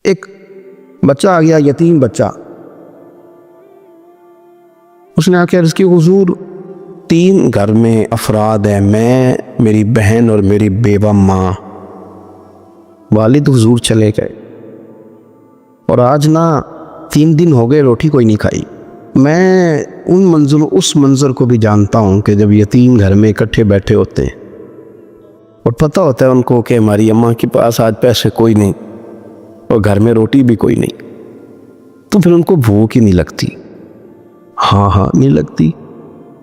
ایک بچہ آ گیا، یتیم بچہ. اس نے آ کے عرض کی حضور 3 گھر میں افراد ہیں، میں، میری بہن اور میری بیوہ ماں. والد حضور چلے گئے اور آج نا 3 دن ہو گئے روٹی کوئی نہیں کھائی. میں اس منظر کو بھی جانتا ہوں کہ جب یتیم گھر میں اکٹھے بیٹھے ہوتے ہیں اور پتہ ہوتا ہے ان کو کہ ہماری اماں کے پاس آج پیسے کوئی نہیں اور گھر میں روٹی بھی کوئی نہیں، تو پھر ان کو بھوک ہی نہیں لگتی. ہاں نہیں لگتی.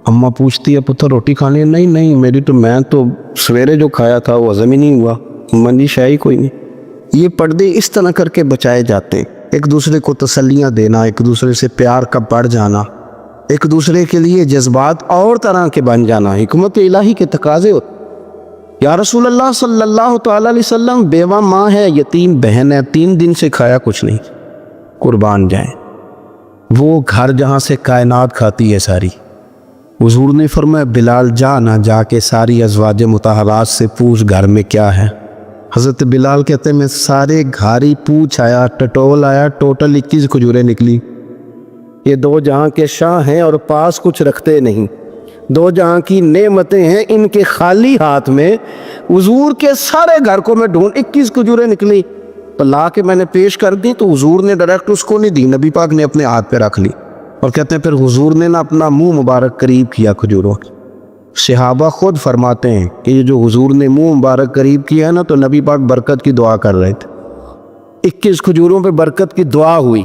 اماں پوچھتی ہے پتر روٹی کھانی ہے؟ نہیں میں تو سویرے جو کھایا تھا وہ ہضم ہی نہیں ہوا، منی شاہی کوئی نہیں. یہ پردے اس طرح کر کے بچائے جاتے ہیں. ایک دوسرے کو تسلیاں دینا، ایک دوسرے سے پیار کا بڑھ جانا، ایک دوسرے کے لیے جذبات اور طرح کے بن جانا حکمت الہی کے تقاضے ہوتے. یا رسول اللہ صلی اللہ تعالی علیہ وسلم بیوہ ماں ہے، یتیم بہن ہے، 3 دن سے کھایا کچھ نہیں. قربان جائیں وہ گھر جہاں سے کائنات کھاتی ہے ساری. حضور نے فرمایا بلال جا کے ساری ازواج مطہرات سے پوچھ گھر میں کیا ہے. حضرت بلال کہتے ہیں میں سارے گھاری پوچھ آیا، ٹٹول آیا، ٹوٹل 21 کھجوریں نکلی. یہ 2 جہاں کے شاہ ہیں اور پاس کچھ رکھتے نہیں، 2 جہاں کی نعمتیں ہیں، ان کے خالی ہاتھ میں حضور کے سارے گھر کو میں ڈھونڈ 21 کھجوریں نکلی تو لا کے میں نے پیش کر دی. تو حضور نے ڈائریکٹ اس کو نہیں دی، نبی پاک نے اپنے ہاتھ پہ رکھ لی. اور کہتے ہیں پھر حضور نے نا اپنا منہ مبارک قریب کیا کھجوروں. صحابہ خود فرماتے ہیں کہ یہ جو حضور نے منہ مبارک قریب کیا ہے نا تو نبی پاک برکت کی دعا کر رہے تھے. 21 کھجوروں پہ برکت کی دعا ہوئی.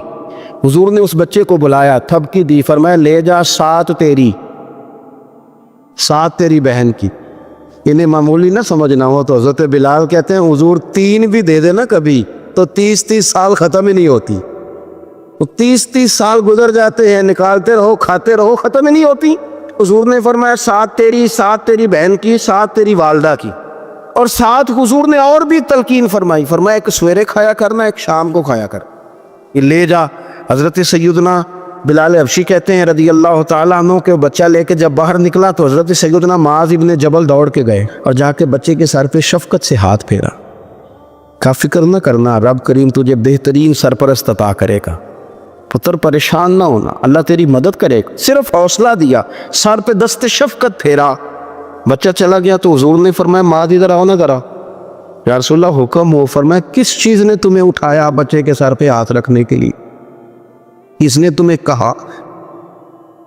حضور نے اس بچے کو بلایا، تھپکی دی، فرمایا لے جا 7 تیری بہن کی. انہیں معمولی نہ سمجھنا ہو تو حضرت بلال کہتے ہیں حضور 3 بھی دے دینا کبھی تو 30 سال ختم ہی نہیں ہوتی. 30 سال گزر جاتے ہیں، نکالتے رہو کھاتے رہو، ختم ہی نہیں ہوتی. حضور نے فرمایا 7 تیری، 7 تیری بہن کی، 7 تیری والدہ کی. اور 7 حضور نے اور بھی تلقین فرمائی، فرمایا ایک سویرے کھایا کرنا، ایک شام کو کھایا کر. یہ لے جا. حضرت سیدنا بلال حبشی کہتے ہیں رضی اللہ تعالیٰ عنہ کہ بچہ لے کے جب باہر نکلا تو حضرت سیدنا معاذ ابن جبل دوڑ کے گئے اور جا کے بچے کے سر پہ شفقت سے ہاتھ پھیرا. کا فکر نہ کرنا، رب کریم تجھے بہترین سرپرست عطا کرے گا، پتر پریشان نہ ہونا، اللہ تیری مدد کرے گا. صرف حوصلہ دیا، سر پہ دست شفقت پھیرا. بچہ چلا گیا تو حضور نے فرمایا معاذ ادھر آؤ نا ذرا. یا رسول اللہ حکم ہو. فرمایا کس چیز نے تمہیں اٹھایا بچے کے سر پہ ہاتھ رکھنے کے لیے؟ کس نے تمہیں کہا؟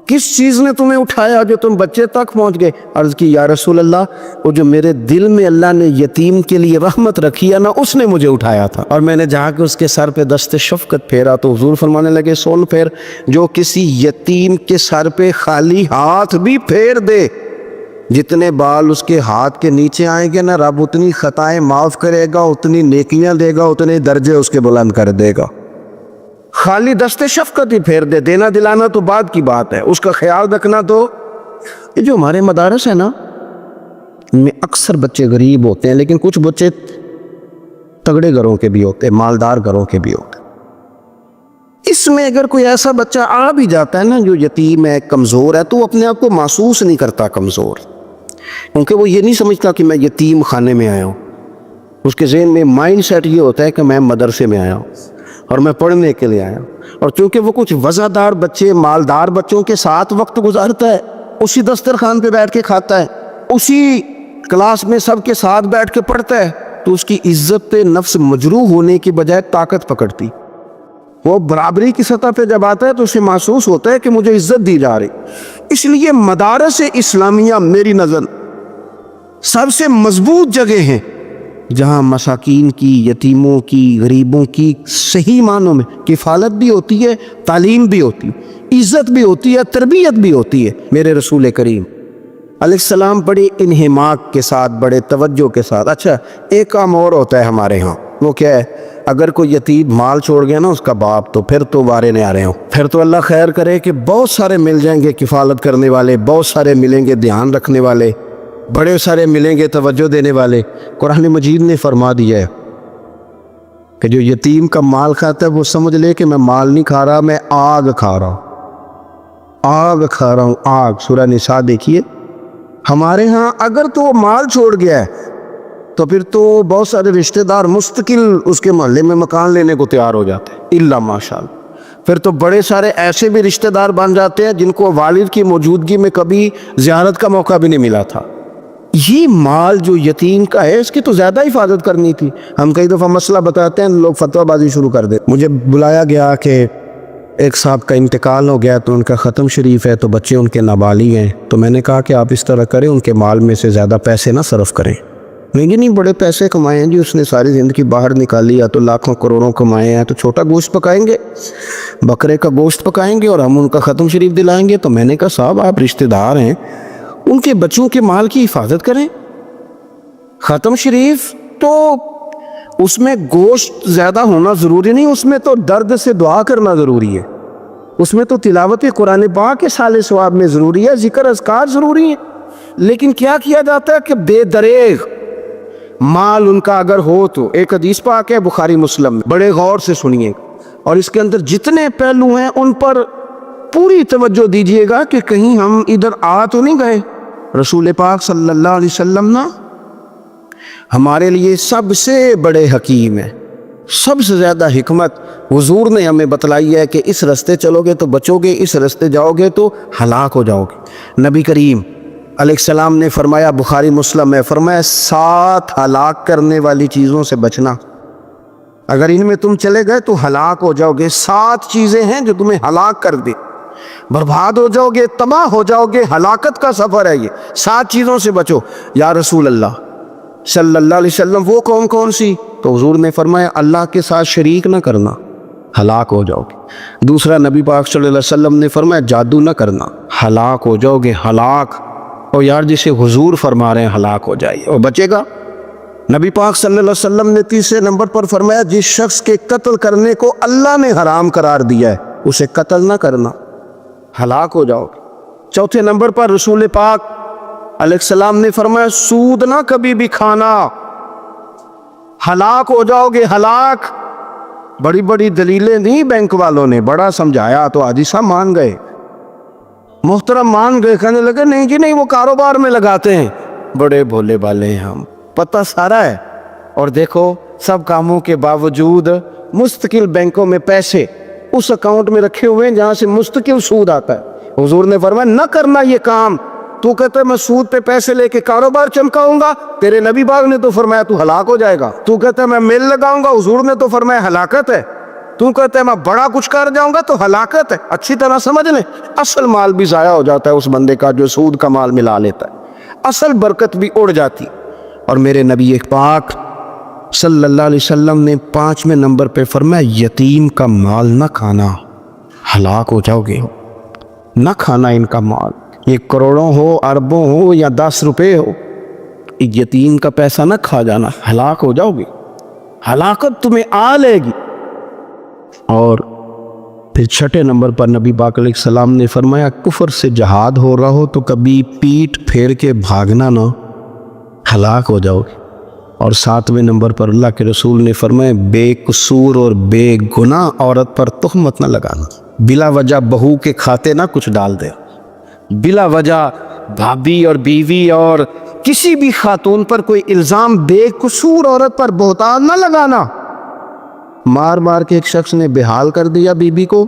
کس چیز نے تمہیں اٹھایا جو تم بچے تک پہنچ گئے؟ عرض کی یا رسول اللہ وہ جو میرے دل میں اللہ نے یتیم کے لیے رحمت رکھی ہے نا اس نے مجھے اٹھایا تھا. اور میں نے جا کے اس کے سر پہ دست شفقت پھیرا تو حضور فرمانے لگے سن پھر، جو کسی یتیم کے سر پہ خالی ہاتھ بھی پھیر دے، جتنے بال اس کے ہاتھ کے نیچے آئیں گے نا رب اتنی خطائیں معاف کرے گا، اتنی نیکیاں دے گا، اتنے درجے اس کے بلند کر دے گا. خالی دست شفقت ہی پھیر دے. دینا دلانا تو بعد کی بات ہے، اس کا خیال رکھنا. تو یہ جو ہمارے مدارس ہیں نا ان میں اکثر بچے غریب ہوتے ہیں، لیکن کچھ بچے تگڑے گھروں کے بھی ہوتے ہیں، مالدار گھروں کے بھی ہوتے ہیں. اس میں اگر کوئی ایسا بچہ آ بھی جاتا ہے نا جو یتیم ہے، کمزور ہے، تو وہ اپنے آپ کو محسوس نہیں کرتا کمزور، کیونکہ وہ یہ نہیں سمجھتا کہ میں یتیم خانے میں آیا ہوں. اس کے ذہن میں مائنڈ سیٹ یہ ہوتا ہے کہ میں مدرسے میں آیا ہوں اور میں پڑھنے کے لیے آیا ہوں. اور چونکہ وہ کچھ وزادار بچے، مالدار بچوں کے ساتھ وقت گزارتا ہے، اسی دسترخوان پہ بیٹھ کے کھاتا ہے، اسی کلاس میں سب کے ساتھ بیٹھ کے پڑھتا ہے، تو اس کی عزت پہ نفس مجروح ہونے کی بجائے طاقت پکڑتی. وہ برابری کی سطح پہ جب آتا ہے تو اسے محسوس ہوتا ہے کہ مجھے عزت دی جا رہی. اس لیے مدارس اسلامیہ میری نظر سب سے مضبوط جگہ ہیں جہاں مساکین کی، یتیموں کی، غریبوں کی صحیح معنوں میں کفالت بھی ہوتی ہے، تعلیم بھی ہوتی ہے، عزت بھی ہوتی ہے، تربیت بھی ہوتی ہے. میرے رسول کریم علیہ السلام بڑے انہماک کے ساتھ، بڑے توجہ کے ساتھ. اچھا ایک کام اور ہوتا ہے ہمارے ہاں، وہ کیا ہے؟ اگر کوئی یتیم مال چھوڑ گیا نا اس کا باپ، تو پھر تو وارے نہیں آ رہے ہوں، پھر تو اللہ خیر کرے کہ بہت سارے مل جائیں گے کفالت کرنے والے، بہت سارے ملیں گے دھیان رکھنے والے، بڑے سارے ملیں گے توجہ دینے والے. قرآن مجید نے فرما دیا ہے کہ جو یتیم کا مال کھاتا ہے وہ سمجھ لے کہ میں مال نہیں کھا رہا، میں آگ کھا رہا ہوں، آگ کھا رہا ہوں، آگ. سورہ نساء دیکھیے. ہمارے ہاں اگر تو وہ مال چھوڑ گیا ہے تو پھر تو بہت سارے رشتہ دار مستقل اس کے محلے میں مکان لینے کو تیار ہو جاتے ہیں الا ماشاء اللہ. پھر تو بڑے سارے ایسے بھی رشتہ دار بن جاتے ہیں جن کو والد کی موجودگی میں کبھی زیارت کا موقع بھی نہیں ملا تھا. یہ مال جو یتیم کا ہے اس کی تو زیادہ حفاظت کرنی تھی. ہم کئی دفعہ مسئلہ بتاتے ہیں لوگ فتویٰ بازی شروع کر دیتے. مجھے بلایا گیا کہ ایک صاحب کا انتقال ہو گیا تو ان کا ختم شریف ہے تو بچے ان کے نابالغ ہیں. تو میں نے کہا کہ آپ اس طرح کریں ان کے مال میں سے زیادہ پیسے نہ صرف کریں. نہیں بڑے پیسے کمائے ہیں جی اس نے ساری زندگی باہر نکالی, یا تو لاکھوں کروڑوں کمائے ہیں, تو چھوٹا گوشت پکائیں گے, بکرے کا گوشت پکائیں گے اور ہم ان کا ختم شریف دلائیں گے. تو میں نے کہا صاحب آپ رشتہ دار ہیں, ان کے بچوں کے مال کی حفاظت کریں. ختم شریف تو اس میں گوشت زیادہ ہونا ضروری نہیں, اس میں تو درد سے دعا کرنا ضروری ہے, اس میں تو تلاوت قرآن پاک کے سال ثواب میں ضروری ہے, ذکر اذکار ضروری ہے. لیکن کیا کیا جاتا ہے کہ بے دریغ مال ان کا اگر ہو تو, ایک حدیث پاک ہے بخاری مسلم میں, بڑے غور سے سنیے اور اس کے اندر جتنے پہلو ہیں ان پر پوری توجہ دیجئے گا کہ کہیں ہم ادھر آ تو نہیں گئے. رسول پاک صلی اللہ علیہ وسلم نا ہمارے لیے سب سے بڑے حکیم ہیں, سب سے زیادہ حکمت حضور نے ہمیں بتلائی ہے کہ اس رستے چلو گے تو بچو گے, اس رستے جاؤ گے تو ہلاک ہو جاؤ گے. نبی کریم علیہ السلام نے فرمایا, بخاری مسلم ہے, فرمایا 7 ہلاک کرنے والی چیزوں سے بچنا, اگر ان میں تم چلے گئے تو ہلاک ہو جاؤ گے. 7 چیزیں ہیں جو تمہیں ہلاک کر دے, برباد ہو جاؤ گے, تباہ ہو جاؤ گے, ہلاکت کا سفر ہے یہ. 7 چیزوں سے بچو. یا رسول اللہ صلی اللہ علیہ وسلم وہ کون سی؟ تو حضور نے فرمایا اللہ کے ساتھ شریک نہ کرنا, ہلاک ہو جاؤ گے. دوسرا نبی پاک صلی اللہ علیہ وسلم نے فرمایا جادو نہ کرنا, ہلاک ہو جاؤ گے, ہلاک. اور یار جسے حضور فرما رہے ہیں ہلاک ہو جائیے اور بچے گا. نبی پاک صلی اللہ علیہ وسلم نے تیسرے نمبر پر فرمایا جس شخص کے قتل کرنے کو اللہ نے حرام قرار دیا ہے اسے قتل نہ کرنا, ہلاک ہو جاؤ گے. چوتھے نمبر پر رسول پاک علیہ السلام نے فرمایا سود نہ کبھی بھی کھانا, ہلاک ہو جاؤ گے, ہلاک. بڑی بڑی دلیلیں نہیں بینک والوں نے, بڑا سمجھایا تو حاجی صاحب مان گئے, محترم مان گئے, کہنے لگے نہیں جی نہیں وہ کاروبار میں لگاتے ہیں. بڑے بھولے بالے ہیں ہم, پتہ سارا ہے. اور دیکھو سب کاموں کے باوجود مستقل بینکوں میں پیسے اس اکاؤنٹ میں رکھے ہوئے ہیں جہاں سے مستقل سود آتا ہے. حضور نے فرمایا نہ کرنا یہ کام. تو کہتا ہے میں سود پہ پیسے لے کے کاروبار چمکاؤں گا, تیرے نبی پاک نے تو فرمایا تو ہلاک ہو جائے گا. تو کہتا ہے میں میل لگاؤں گا, حضور نے تو فرمایا ہلاکت ہے. تو کہتا ہے میں بڑا کچھ کر جاؤں گا تو ہلاکت ہے. اچھی طرح سمجھ لیں, اصل مال بھی ضائع ہو جاتا ہے اس بندے کا جو سود کا مال ملا لیتا ہے, اصل برکت بھی اڑ جاتی. اور میرے نبی پاک صلی اللہ علیہ وسلم نے 5ویں نمبر پہ فرمایا یتیم کا مال نہ کھانا, ہلاک ہو جاؤ گے. نہ کھانا ان کا مال, یہ کروڑوں ہو, اربوں ہو یا 10 روپے ہو, یتیم کا پیسہ نہ کھا جانا, ہلاک ہو جاؤ گے, ہلاکت تمہیں آ لے گی. اور پھر 6 نمبر پر نبی پاک علیہ السلام نے فرمایا کفر سے جہاد ہو رہا ہو تو کبھی پیٹ پھیر کے بھاگنا نہ, ہلاک ہو جاؤ گے. اور 7ویں نمبر پر اللہ کے رسول نے فرمایا بے قصور اور بے گناہ عورت پر تہمت نہ لگانا, بلا وجہ بہو کے کھاتے نہ کچھ ڈال دے, بلا وجہ بھابھی اور بیوی اور کسی بھی خاتون پر کوئی الزام بے قصور عورت پر بہتان نہ لگانا. مار مار کے ایک شخص نے بے حال کر دیا بیوی کو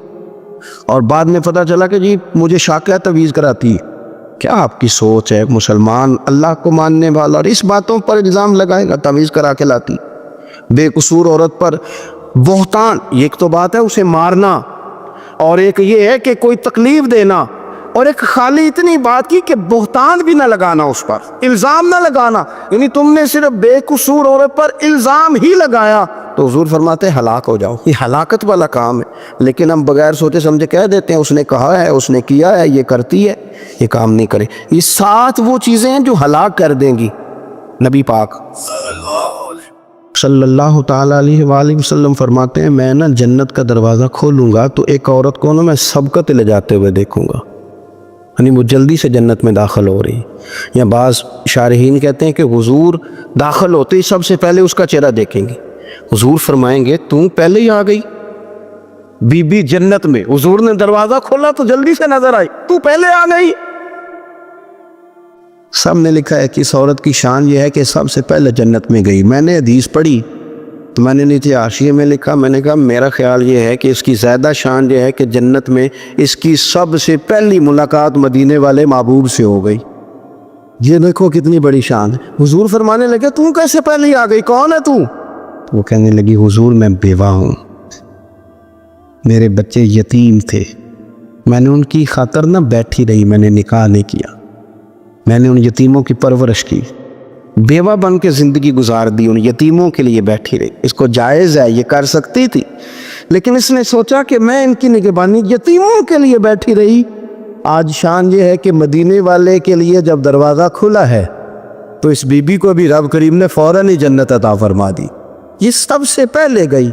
اور بعد میں پتہ چلا کہ جی مجھے شاکیہ تعویذ کراتی ہے. کیا آپ کی سوچ ہے؟ مسلمان اللہ کو ماننے والا اور اس باتوں پر الزام لگائے گا تعویذ کرا کے لاتی. بے قصور عورت پر بہتان, ایک تو بات ہے اسے مارنا اور ایک یہ ہے کہ کوئی تکلیف دینا, اور ایک خالی اتنی بات کی کہ بہتان بھی نہ لگانا, اس پر الزام نہ لگانا. یعنی تم نے صرف بے قصور عورت پر الزام ہی لگایا تو حضور فرماتے ہیں ہلاک ہو جاؤ. یہ ہلاکت والا کام ہے. لیکن ہم بغیر سوچے سمجھے کہہ دیتے ہیں اس نے کہا ہے, اس نے کیا ہے, یہ کرتی ہے, یہ کام نہیں کرے. یہ 7 وہ چیزیں ہیں جو ہلاک کر دیں گی. نبی پاک صلی اللہ تعالیٰ علیہ وآلہ وسلم فرماتے ہیں میں نا جنت کا دروازہ کھولوں گا تو ایک عورت کو نا میں سبقت لے جاتے ہوئے دیکھوں گا, یعنی وہ جلدی سے جنت میں داخل ہو رہی. یا بعض شارحین کہتے ہیں کہ حضور داخل ہوتے ہی سب سے پہلے اس کا چہرہ دیکھیں گے. حضور فرمائیں گے تو پہلے ہی آ گئی بی بی جنت میں, حضور نے دروازہ کھولا تو جلدی سے نظر آئی, تو پہلے آ گئی. سب نے لکھا ہے کہ اس عورت کی شان یہ ہے کہ سب سے پہلے جنت میں گئی. میں نے حدیث پڑھی تو میں نے نیچے حاشیے میں لکھا, میں نے کہا میرا خیال یہ ہے کہ اس کی زیادہ شان یہ ہے کہ جنت میں اس کی سب سے پہلی ملاقات مدینے والے محبوب سے ہو گئی. یہ دیکھو کتنی بڑی شان ہے. حضور فرمانے لگے تو کیسے پہلے آ گئی, کون ہے تو؟ وہ کہنے لگی حضور میں بیوہ ہوں, میرے بچے یتیم تھے, میں نے ان کی خاطر نہ بیٹھی رہی, میں نے نکاح نہیں کیا, میں نے ان یتیموں کی پرورش کی, بیوہ بن کے زندگی گزار دی, ان یتیموں کے لیے بیٹھی رہی. اس کو جائز ہے, یہ کر سکتی تھی, لیکن اس نے سوچا کہ میں ان کی نگہبانی یتیموں کے لیے بیٹھی رہی. آج شان یہ ہے کہ مدینے والے کے لیے جب دروازہ کھلا ہے تو اس بی بی کو بھی رب کریم نے فوراً ہی جنت عطا فرما دی. یہ سب سے پہلے گئی.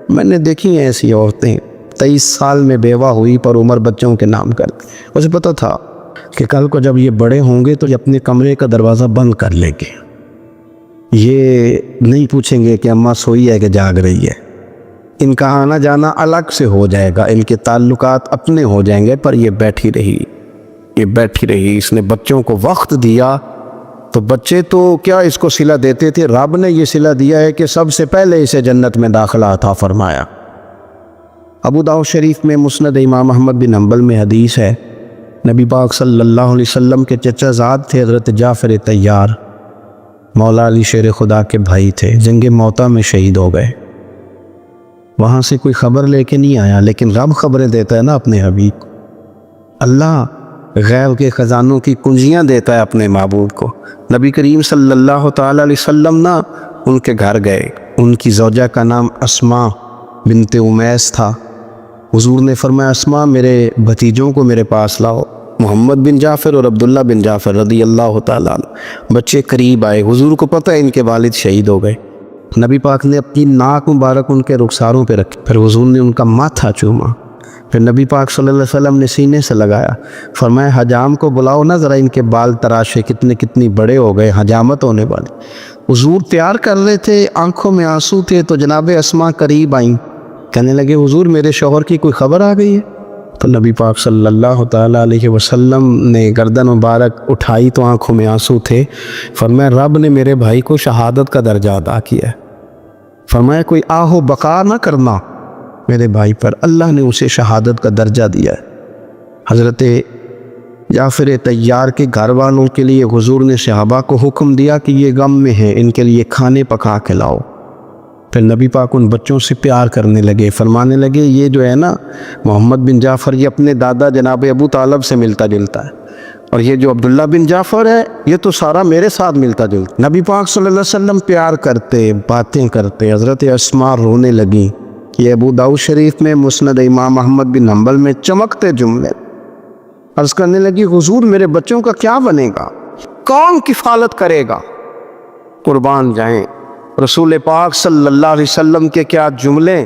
میں نے دیکھی ہیں ایسی عورتیں 23 سال میں بیوہ ہوئی پر عمر بچوں کے نام کر. اسے پتہ تھا کہ کل کو جب یہ بڑے ہوں گے تو یہ اپنے کمرے کا دروازہ بند کر لیں گے, یہ نہیں پوچھیں گے کہ اماں سوئی ہے کہ جاگ رہی ہے. ان کا آنا جانا الگ سے ہو جائے گا, ان کے تعلقات اپنے ہو جائیں گے, پر یہ بیٹھی رہی, یہ بیٹھی رہی. اس نے بچوں کو وقت دیا تو بچے تو کیا اس کو صلہ دیتے تھے, رب نے یہ صلہ دیا ہے کہ سب سے پہلے اسے جنت میں داخلہ عطا فرمایا. ابو داؤد شریف میں مسند امام احمد بن حنبل میں حدیث ہے, نبی پاک صلی اللہ علیہ وسلم کے چچا زاد تھے حضرت جعفر طیار, مولا علی شیر خدا کے بھائی تھے, جنگ موتا میں شہید ہو گئے. وہاں سے کوئی خبر لے کے نہیں آیا, لیکن رب خبریں دیتا ہے نا اپنے حبیب کو. اللہ غیب کے خزانوں کی کنجیاں دیتا ہے اپنے محبوب کو. نبی کریم صلی اللہ تعالی علیہ وسلم نا ان کے گھر گئے, ان کی زوجہ کا نام اسماء بنت امیس تھا. حضور نے فرمایا اسماء میرے بھتیجوں کو میرے پاس لاؤ, محمد بن جعفر اور عبداللہ بن جعفر رضی اللہ تعالیٰ عنہ. بچے قریب آئے, حضور کو پتہ ہے ان کے والد شہید ہو گئے. نبی پاک نے اپنی ناک مبارک ان کے رخساروں پہ رکھی, پھر حضور نے ان کا ماتھا چوما, پھر نبی پاک صلی اللہ علیہ وسلم نے سینے سے لگایا, فرمایا حجام کو بلاؤ نا ذرا, ان کے بال تراشے کتنی بڑے ہو گئے, حجامت ہونے والی. حضور پیار کر رہے تھے, آنکھوں میں آنسو تھے, تو جناب اسماء قریب آئیں, کہنے لگے حضور میرے شوہر کی کوئی خبر آ گئی ہے؟ تو نبی پاک صلی اللہ تعالیٰ علیہ وسلم نے گردن مبارک اٹھائی تو آنکھوں میں آنسو تھے. فرمایا رب نے میرے بھائی کو شہادت کا درجہ عطا کیا ہے. فرمایا کوئی آہو بقا نہ کرنا میرے بھائی پر, اللہ نے اسے شہادت کا درجہ دیا ہے. حضرت جعفر طیار کے گھر والوں کے لیے حضور نے صحابہ کو حکم دیا کہ یہ غم میں ہیں, ان کے لیے کھانے پکا کے لاؤ. پھر نبی پاک ان بچوں سے پیار کرنے لگے, فرمانے لگے یہ جو ہے نا محمد بن جعفر یہ اپنے دادا جناب ابو طالب سے ملتا جلتا ہے, اور یہ جو عبداللہ بن جعفر ہے یہ تو سارا میرے ساتھ ملتا جلتا. نبی پاک صلی اللہ علیہ وسلم پیار کرتے, باتیں کرتے. حضرت اسماء رونے لگیں. یہ ابو داؤد شریف میں مسند امام احمد بن حنبل میں چمکتے جملے. عرض کرنے لگی حضور میرے بچوں کا کیا بنے گا, کون کفالت کرے گا؟ قربان جائیں رسول پاک صلی اللہ علیہ وسلم کے کیا جملے,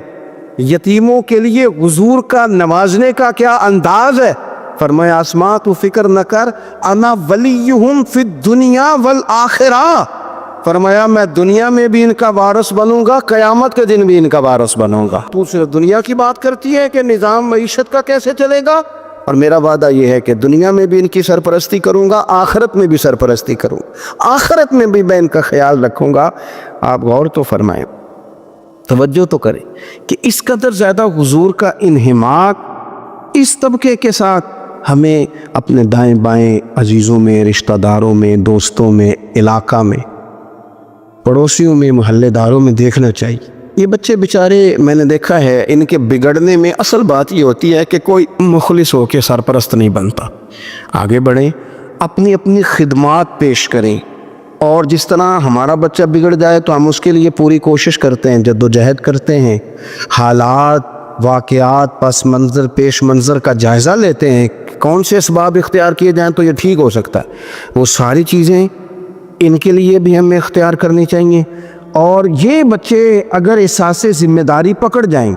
یتیموں کے لیے حضور کا نوازنے کا کیا انداز ہے. فرمایا اسماء تو فکر نہ کر, انا ولیہم فی الدنیا والآخرہ. فرمایا میں دنیا میں بھی ان کا وارث بنوں گا, قیامت کے دن بھی ان کا وارث بنوں گا. تو صرف دنیا کی بات کرتی ہے کہ نظام معیشت کا کیسے چلے گا, اور میرا وعدہ یہ ہے کہ دنیا میں بھی ان کی سرپرستی کروں گا, آخرت میں بھی سرپرستی کروں, آخرت میں بھی میں ان کا خیال رکھوں گا. آپ غور تو فرمائیں, توجہ تو کریں کہ اس قدر زیادہ حضور کا انہماک اس طبقے کے ساتھ ہمیں اپنے دائیں بائیں عزیزوں میں, رشتہ داروں میں, دوستوں میں, علاقہ میں, پڑوسیوں میں, محلے داروں میں دیکھنا چاہیے. یہ بچے بیچارے میں نے دیکھا ہے ان کے بگڑنے میں اصل بات یہ ہوتی ہے کہ کوئی مخلص ہو کے سرپرست نہیں بنتا. آگے بڑھیں, اپنی اپنی خدمات پیش کریں, اور جس طرح ہمارا بچہ بگڑ جائے تو ہم اس کے لیے پوری کوشش کرتے ہیں, جد و جہد کرتے ہیں, حالات, واقعات, پس منظر, پیش منظر کا جائزہ لیتے ہیں, کون سے اسباب اختیار کیے جائیں تو یہ ٹھیک ہو سکتا ہے. وہ ساری چیزیں ان کے لیے بھی ہمیں اختیار کرنی چاہیے. اور یہ بچے اگر احساس ذمہ داری پکڑ جائیں,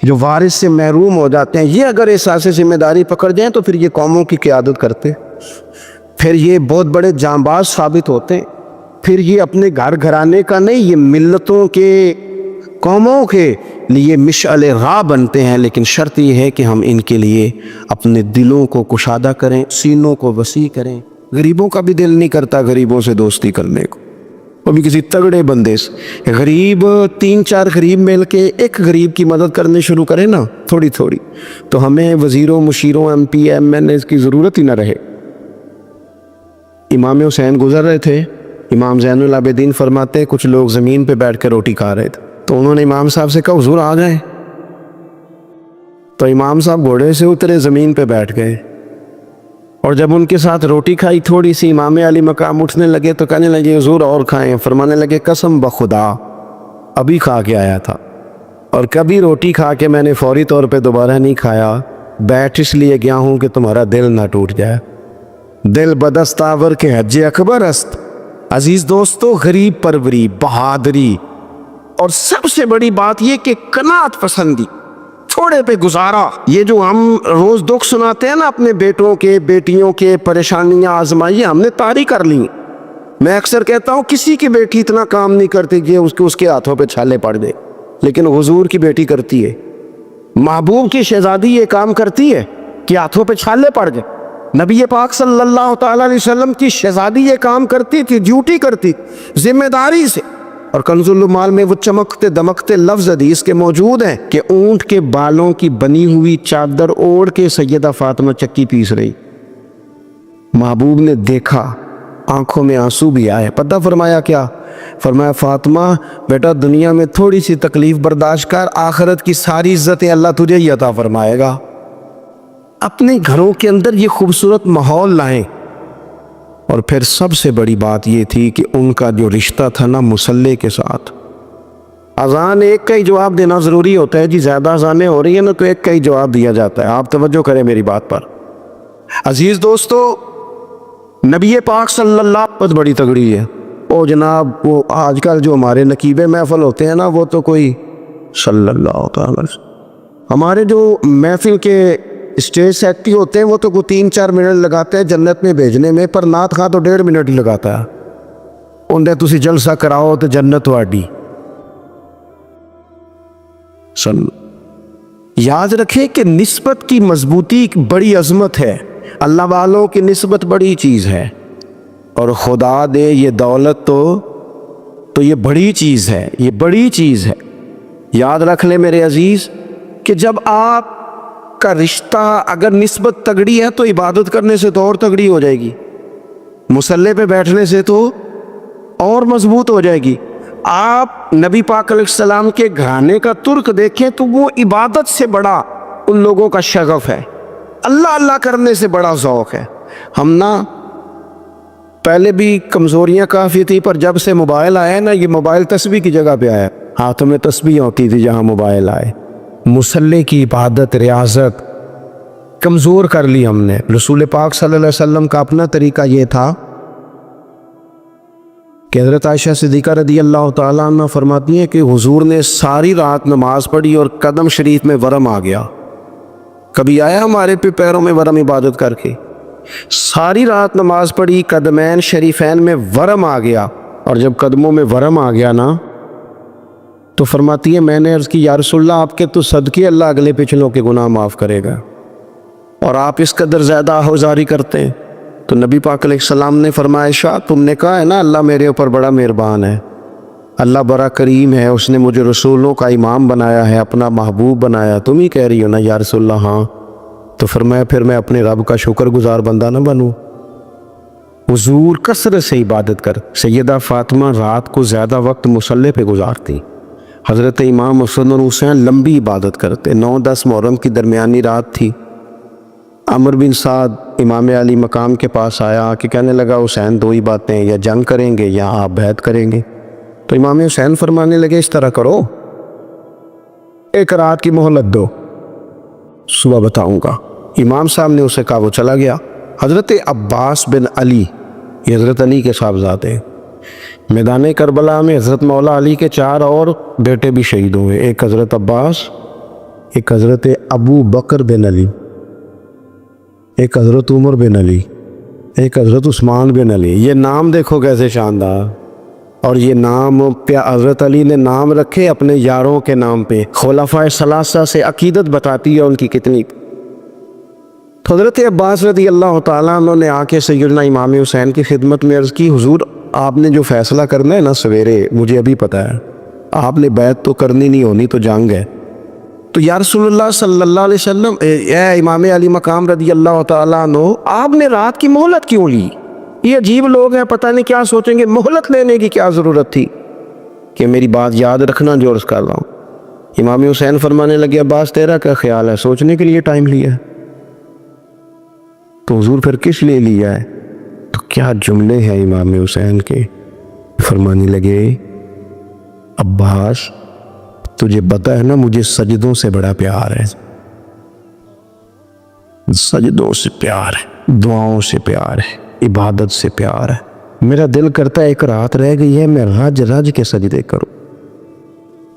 جو وارث سے محروم ہو جاتے ہیں, یہ اگر احساس ذمہ داری پکڑ جائیں تو پھر یہ قوموں کی قیادت کرتے, پھر یہ بہت بڑے جانباز ثابت ہوتے ہیں. پھر یہ اپنے گھر گھرانے کا نہیں, یہ ملتوں کے, قوموں کے لیے مشعل راہ بنتے ہیں. لیکن شرط یہ ہے کہ ہم ان کے لیے اپنے دلوں کو کشادہ کریں, سینوں کو وسیع کریں, غریبوں کا بھی دل نہیں کرتا غریبوں سے دوستی کرنے کو. وہ بھی کسی تگڑے بندے سے. غریب 3-4 غریب مل کے ایک غریب کی مدد کرنے شروع کرے نا تھوڑی تھوڑی, تو ہمیں وزیروں, مشیروں, MP, MNA کی ضرورت ہی نہ رہے. امام حسین گزر رہے تھے, امام زین العابدین فرماتے کچھ لوگ زمین پہ بیٹھ کے روٹی کھا رہے تھے, تو انہوں نے امام صاحب سے کہا حضور آ جائیں. تو امام صاحب گھوڑے سے اترے, زمین پہ بیٹھ گئے, اور جب ان کے ساتھ روٹی کھائی تھوڑی سی, امام علی مقام اٹھنے لگے تو کہنے لگے حضور اور کھائیں. فرمانے لگے قسم بخدا ابھی کھا کے آیا تھا, اور کبھی روٹی کھا کے میں نے فوری طور پہ دوبارہ نہیں کھایا, بیٹھ اس لیے گیا ہوں کہ تمہارا دل نہ ٹوٹ جائے. دل بدست آور کے حج اکبر است. عزیز دوستو, غریب پروری, بہادری, اور سب سے بڑی بات یہ کہ قناعت پسندی, تھوڑے پہ گزارا. یہ جو ہم روز دکھ سناتے ہیں نا اپنے بیٹوں کے, بیٹیوں کے, پریشانیاں آزمائیاں ہم نے طاری کر لی. میں اکثر کہتا ہوں کسی کی بیٹی اتنا کام نہیں کرتی کہ اس کے ہاتھوں پہ چھالے پڑ دے, لیکن حضور کی بیٹی کرتی ہے. محبوب کی شہزادی یہ کام کرتی ہے کہ ہاتھوں پہ چھالے پڑ جائے. نبی پاک صلی اللہ تعالیٰ علیہ وسلم کی شہزادی یہ کام کرتی تھی, ڈیوٹی کرتی ذمہ داری سے. اور کنز المال میں وہ چمکتے دمکتے لفظ حدیث کے موجود ہیں کہ اونٹ کے بالوں کی بنی ہوئی چادر اوڑھ کے سیدہ فاطمہ چکی پیس رہی. محبوب نے دیکھا, آنکھوں میں آنسو بھی آئے. پتہ فرمایا کیا؟ فرمایا فاطمہ بیٹا دنیا میں تھوڑی سی تکلیف برداشت کر, آخرت کی ساری عزتیں اللہ تجھے ہی عطا فرمائے گا. اپنے گھروں کے اندر یہ خوبصورت ماحول لائیں. اور پھر سب سے بڑی بات یہ تھی کہ ان کا جو رشتہ تھا نا مصلی کے ساتھ. اذان ایک کا ہی جواب دینا ضروری ہوتا ہے جی, زیادہ اذانیں ہو رہی ہیں نا تو ایک کا ہی جواب دیا جاتا ہے. آپ توجہ کریں میری بات پر. عزیز دوستو, نبی پاک صلی اللہ بہت بڑی تگڑی ہے. او جناب وہ آج کل جو ہمارے نقیب محفل ہوتے ہیں نا وہ تو کوئی صلی اللہ تعالی, ہمارے جو محفل کے اسٹیج سیکٹری ہوتے ہیں وہ تو 3-4 منٹ لگاتے ہیں جنت میں بھیجنے میں, پر نعت خواں تو 1.5 منٹ ہی لگاتا ہے. انہیں تسی جلسہ کراؤ تو جنت واڈی. یاد رکھیں کہ نسبت کی مضبوطی ایک بڑی عظمت ہے. اللہ والوں کی نسبت بڑی چیز ہے, اور خدا دے یہ دولت تو یہ بڑی چیز ہے, یہ بڑی چیز ہے. یاد رکھ لیں میرے عزیز کہ جب آپ کا رشتہ اگر نسبت تگڑی ہے تو عبادت کرنے سے تو اور تگڑی ہو جائے گی, مصلی پہ بیٹھنے سے تو اور مضبوط ہو جائے گی. آپ نبی پاک علیہ السلام کے گھرانے کا ترک دیکھیں تو وہ عبادت سے بڑا ان لوگوں کا شغف ہے, اللہ اللہ کرنے سے بڑا ذوق ہے. ہم نا پہلے بھی کمزوریاں کافی تھی, پر جب سے موبائل آیا نا, یہ موبائل تسبیح کی جگہ پہ آیا, ہاتھوں میں تسبیح ہوتی تھی جہاں موبائل آئے. مصلی کی عبادت ریاضت کمزور کر لی ہم نے. رسول پاک صلی اللہ علیہ وسلم کا اپنا طریقہ یہ تھا کہ حضرت عائشہ صدیقہ رضی اللہ تعالیٰ عنہ فرماتی ہیں کہ حضور نے ساری رات نماز پڑھی اور قدم شریف میں ورم آ گیا. کبھی آیا ہمارے پہ پیروں میں ورم عبادت کر کے؟ ساری رات نماز پڑھی, قدمین شریفین میں ورم آ گیا, اور جب قدموں میں ورم آ گیا نا تو فرماتی ہے میں نے عرض کی یا رسول اللہ آپ کے تو صدقے اللہ اگلے پچھلوں کے گناہ معاف کرے گا, اور آپ اس قدر زیادہ آہوزاری کرتے ہیں. تو نبی پاک علیہ السلام نے فرمایا شاہ تم نے کہا ہے نا اللہ میرے اوپر بڑا مہربان ہے, اللہ بڑا کریم ہے, اس نے مجھے رسولوں کا امام بنایا ہے, اپنا محبوب بنایا, تم ہی کہہ رہی ہو نا یا رسول اللہ ہاں. تو فرمایا پھر میں اپنے رب کا شکر گزار بندہ نہ بنوں. حضور کثرت سے عبادت کر. سیدہ فاطمہ رات کو زیادہ وقت مصلی پہ گزارتی, حضرت امام حسن اور حسین لمبی عبادت کرتے. 9-10 محرم کی درمیانی رات تھی. عمر بن سعد امام علی مقام کے پاس آیا کہ کہنے لگا حسین 2 ہی باتیں, یا جنگ کریں گے یا آپ بیعت کریں گے. تو امام حسین فرمانے لگے اس طرح کرو, ایک رات کی مہلت دو, صبح بتاؤں گا. امام صاحب نے اسے کہا, وہ چلا گیا. حضرت عباس بن علی, یہ حضرت علی کے صاحبزادے, میدان کربلا میں حضرت مولا علی کے 4 اور بیٹے بھی شہید ہوئے. ایک حضرت عباس, ایک حضرت ابو بکر بن علی, ایک حضرت عمر بن علی, ایک حضرت عثمان بن علی. یہ نام دیکھو کیسے شاندار, اور یہ نام حضرت علی نے نام رکھے اپنے یاروں کے نام پہ. خلفائے ثلاثہ سے عقیدت بتاتی ہے ان کی کتنی. تو حضرت عباس رضی اللہ تعالیٰ عنہ نے آ کے سیدنا امام حسین کی خدمت میں عرض کی، حضور آپ نے جو فیصلہ کرنا ہے نا سویرے، مجھے ابھی پتہ ہے، آپ نے بیعت تو کرنی نہیں ہونی تو جنگ ہے۔ تو یا رسول اللہ صلی اللہ علیہ وسلم، اے امام علی مقام رضی اللہ تعالیٰ عنہ، آپ نے رات کی مہلت کیوں لی؟ یہ عجیب لوگ ہیں، پتہ نہیں کیا سوچیں گے، مہلت لینے کی کیا ضرورت تھی؟ کہ میری بات یاد رکھنا جو عرض کر رہا ہوں۔ امام حسین فرمانے لگے، عباس تیرا کیا خیال ہے؟ سوچنے کے لیے ٹائم لیا ہے تو حضور پھر کس لیے لیا ہے؟ تو کیا جملے ہیں امام حسین کے، فرمانے لگے، عباس تجھے پتا ہے نا مجھے سجدوں سے بڑا پیار ہے، سجدوں سے پیار ہے، دعاؤں سے پیار ہے، عبادت سے پیار ہے۔ میرا دل کرتا ہے ایک رات رہ گئی ہے میں رج رج کے سجدے کروں،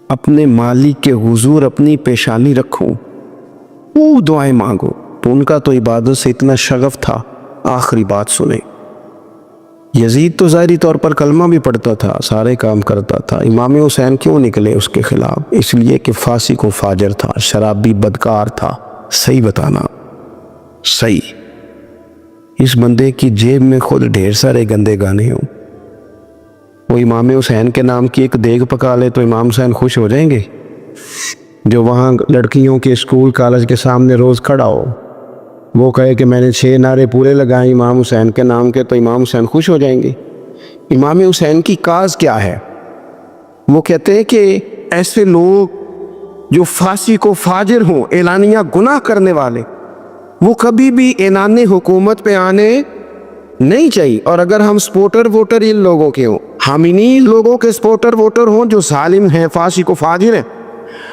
اپنے مالک کے حضور اپنی پیشانی رکھوں، وہ دعائیں مانگو۔ تو ان کا تو عبادت سے اتنا شغف تھا، آخری بات سنیں۔ یزید تو ظاہری طور پر کلمہ بھی پڑھتا تھا، سارے کام کرتا تھا، امام حسین کیوں نکلے اس کے خلاف؟ اس لیے کہ فاسق و فاجر تھا، شرابی بدکار تھا۔ صحیح بتانا، صحیح۔ اس بندے کی جیب میں خود ڈھیر سارے گندے گانے ہوں، وہ امام حسین کے نام کی ایک دیگ پکا لے تو امام حسین خوش ہو جائیں گے؟ جو وہاں لڑکیوں کے اسکول کالج کے سامنے روز کھڑا ہو، وہ کہے کہ میں نے 6 نعرے پورے لگائے امام حسین کے نام کے، تو امام حسین خوش ہو جائیں گے؟ امام حسین کی کاز کیا ہے؟ وہ کہتے ہیں کہ ایسے لوگ جو فاسق و فاجر ہوں، اعلانیہ گناہ کرنے والے، وہ کبھی بھی اعلان حکومت پہ آنے نہیں چاہیے۔ اور اگر ہم سپورٹر ووٹر ان لوگوں کے ہوں، ہم انہی لوگوں کے سپورٹر ووٹر ہوں جو ظالم ہیں، فاسق و فاجر ہیں،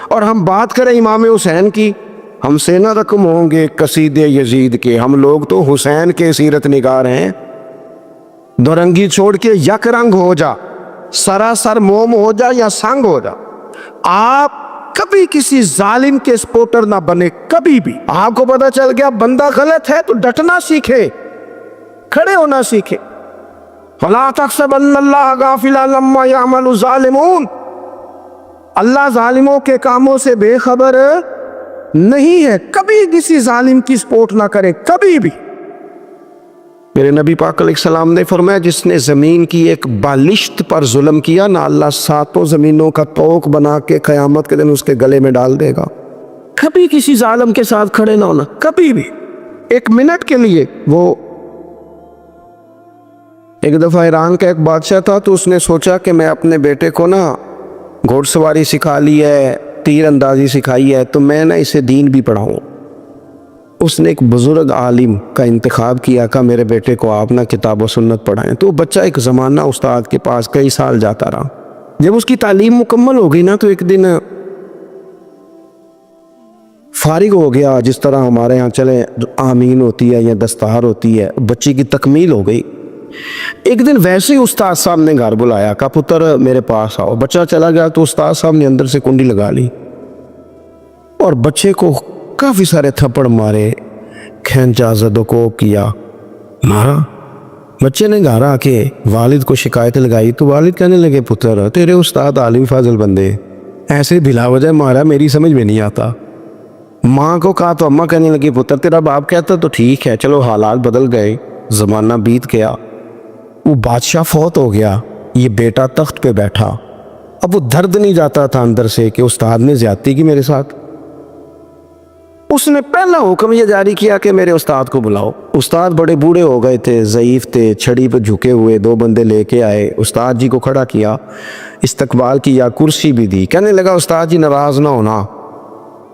اور ہم بات کریں امام حسین کی، ہم سے نہ رقم ہوں گے قصید یزید کے، ہم لوگ تو حسین کے سیرت نگار ہیں۔ دو رنگی چھوڑ کے یک رنگ ہو جا، سراسر موم ہو جا یا سنگ ہو جا، آپ کبھی کسی ظالم کے سپورٹر نہ بنے، کبھی بھی۔ آپ کو پتہ چل گیا بندہ غلط ہے تو ڈٹنا سیکھے، کھڑے ہونا سیکھے۔ فَلَا تَحْسَبَنَّ اللَّهَ غَافِلًا عَمَّا يَعْمَلُ الظَّالِمُونَ، اللہ ظالموں کے کاموں سے بے خبر نہیں ہے، کبھی کسی ظالم کی سپورٹ نہ کرے، کبھی بھی۔ میرے نبی پاک علیہ السلام نے فرمایا، جس نے زمین کی ایک بالشت پر ظلم کیا نہ، اللہ 7 زمینوں کا طوق بنا کے قیامت کے دن اس کے گلے میں ڈال دے گا۔ کبھی کسی ظالم کے ساتھ کھڑے نہ ہونا، کبھی بھی، ایک منٹ کے لیے۔ وہ ایک دفعہ ایران کا ایک بادشاہ تھا، تو اس نے سوچا کہ میں اپنے بیٹے کو نا گھوڑ سواری سکھا لی ہے، تیر اندازی سکھائی ہے، تو میں نا اسے دین بھی پڑھاؤں۔ اس نے ایک بزرگ عالم کا انتخاب کیا کہ میرے بیٹے کو آپ نا کتاب و سنت پڑھائیں۔ تو بچہ ایک زمانہ استاد کے پاس کئی سال جاتا رہا۔ جب اس کی تعلیم مکمل ہو گئی نا، تو ایک دن فارغ ہو گیا، جس طرح ہمارے ہاں چلے آمین ہوتی ہے یا دستار ہوتی ہے، بچی کی تکمیل ہو گئی۔ ایک دن ویسے ہی استاد صاحب نے گھر بلایا، کہا پتر میرے پاس آؤ۔ بچہ چلا گیا تو استاد صاحب نے اندر سے کنڈی لگا لی اور بچے کو کافی سارے تھپڑ مارے، کھینچا، زد و کوب کیا، مارا۔ بچے نے گھر آ کے والد کو شکایت لگائی تو والد کہنے لگے، پتر تیرے استاد عالم فاضل بندے ایسے بلا وجہ مارا، میری سمجھ میں نہیں آتا۔ ماں کو کہا تو اماں کہنے لگی، پتر تیرا باپ کہتا تو ٹھیک ہے، چلو حالات بدل گئے، زمانہ بیت گیا، وہ بادشاہ فوت ہو گیا، یہ بیٹا تخت پہ بیٹھا۔ اب وہ درد نہیں جاتا تھا اندر سے کہ استاد نے زیادتی کی میرے ساتھ۔ اس نے پہلا حکم یہ جاری کیا کہ میرے استاد کو بلاؤ۔ استاد بڑے بوڑھے ہو گئے تھے، ضعیف تھے، چھڑی پہ جھکے ہوئے، 2 بندے لے کے آئے، استاد جی کو کھڑا کیا، استقبال کیا، کرسی بھی دی۔ کہنے لگا، استاد جی ناراض نہ ہونا،